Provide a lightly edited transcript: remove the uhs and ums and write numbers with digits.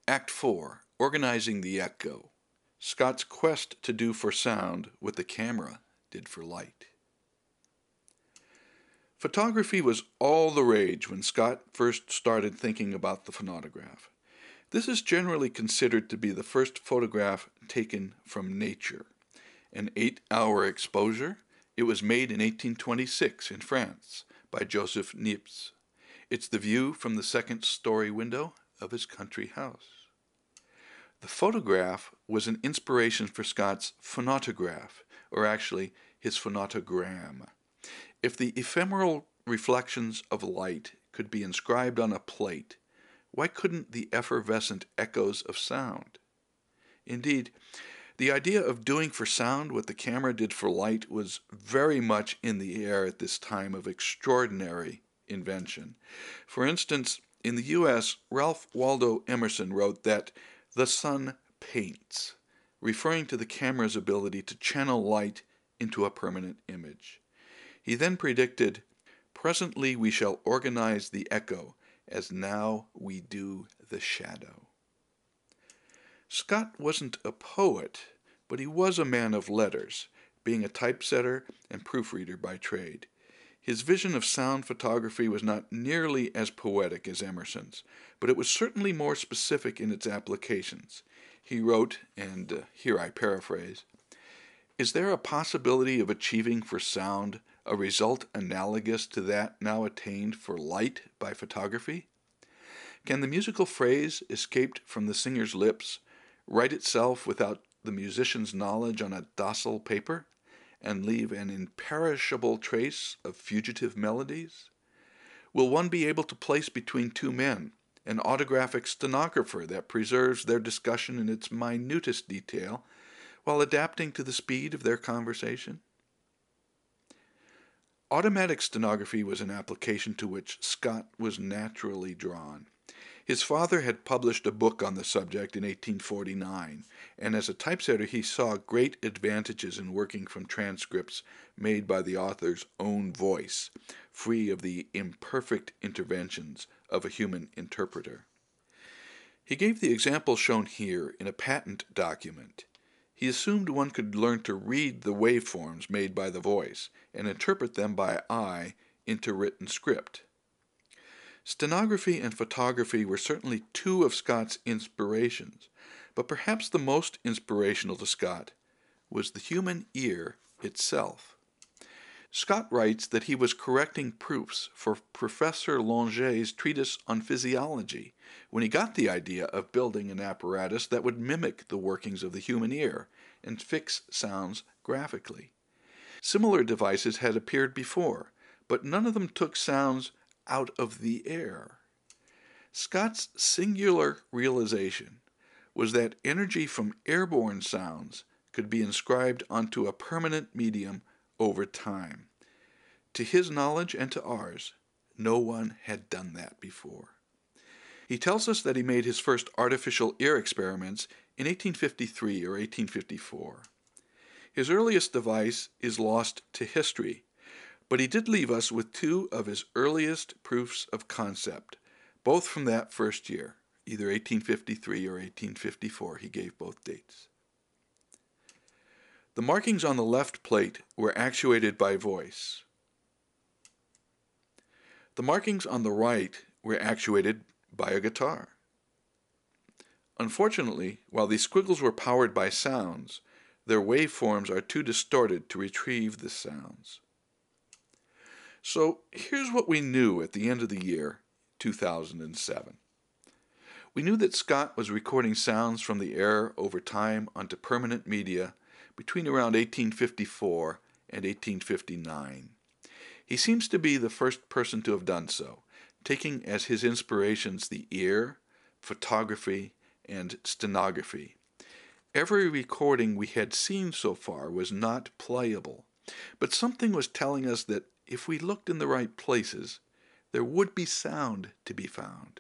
Act 4, Organizing the Echo. Scott's quest to do for sound what the camera did for light. Photography was all the rage when Scott first started thinking about the phonautograph. This is generally considered to be the first photograph taken from nature. An 8-hour exposure, it was made in 1826 in France by Joseph Niepce. It's the view from the second-story window of his country house. The photograph was an inspiration for Scott's phonautograph, or actually his phonautogram. If the ephemeral reflections of light could be inscribed on a plate, why couldn't the effervescent echoes of sound? Indeed, the idea of doing for sound what the camera did for light was very much in the air at this time of extraordinary invention. For instance, in the U.S., Ralph Waldo Emerson wrote that the sun paints, referring to the camera's ability to channel light into a permanent image. He then predicted, "Presently we shall organize the echo, as now we do the shadow." Scott wasn't a poet, but he was a man of letters, being a typesetter and proofreader by trade. His vision of sound photography was not nearly as poetic as Emerson's, but it was certainly more specific in its applications. He wrote, and here I paraphrase, "Is there a possibility of achieving for sound a result analogous to that now attained for light by photography? Can the musical phrase escaped from the singer's lips write itself without the musician's knowledge on a docile paper, and leave an imperishable trace of fugitive melodies? Will one be able to place between two men an autographic stenographer that preserves their discussion in its minutest detail while adapting to the speed of their conversation?" Automatic stenography was an application to which Scott was naturally drawn. His father had published a book on the subject in 1849, and as a typesetter he saw great advantages in working from transcripts made by the author's own voice, free of the imperfect interventions of a human interpreter. He gave the example shown here in a patent document. He assumed one could learn to read the waveforms made by the voice and interpret them by eye into written script. Stenography and photography were certainly two of Scott's inspirations, but perhaps the most inspirational to Scott was the human ear itself. Scott writes that he was correcting proofs for Professor Longet's treatise on physiology when he got the idea of building an apparatus that would mimic the workings of the human ear and fix sounds graphically. Similar devices had appeared before, but none of them took sounds out of the air. Scott's singular realization was that energy from airborne sounds could be inscribed onto a permanent medium over time. To his knowledge and to ours, no one had done that before. He tells us that he made his first artificial ear experiments in 1853 or 1854. His earliest device is lost to history, but he did leave us with two of his earliest proofs of concept, both from that first year, either 1853 or 1854. He gave both dates. The markings on the left plate were actuated by voice. The markings on the right were actuated by a guitar. Unfortunately, while these squiggles were powered by sounds, their waveforms are too distorted to retrieve the sounds. So here's what we knew at the end of the year 2007. We knew that Scott was recording sounds from the air over time onto permanent media between around 1854 and 1859. He seems to be the first person to have done so, taking as his inspirations the ear, photography, and stenography. Every recording we had seen so far was not playable, but something was telling us that if we looked in the right places, there would be sound to be found.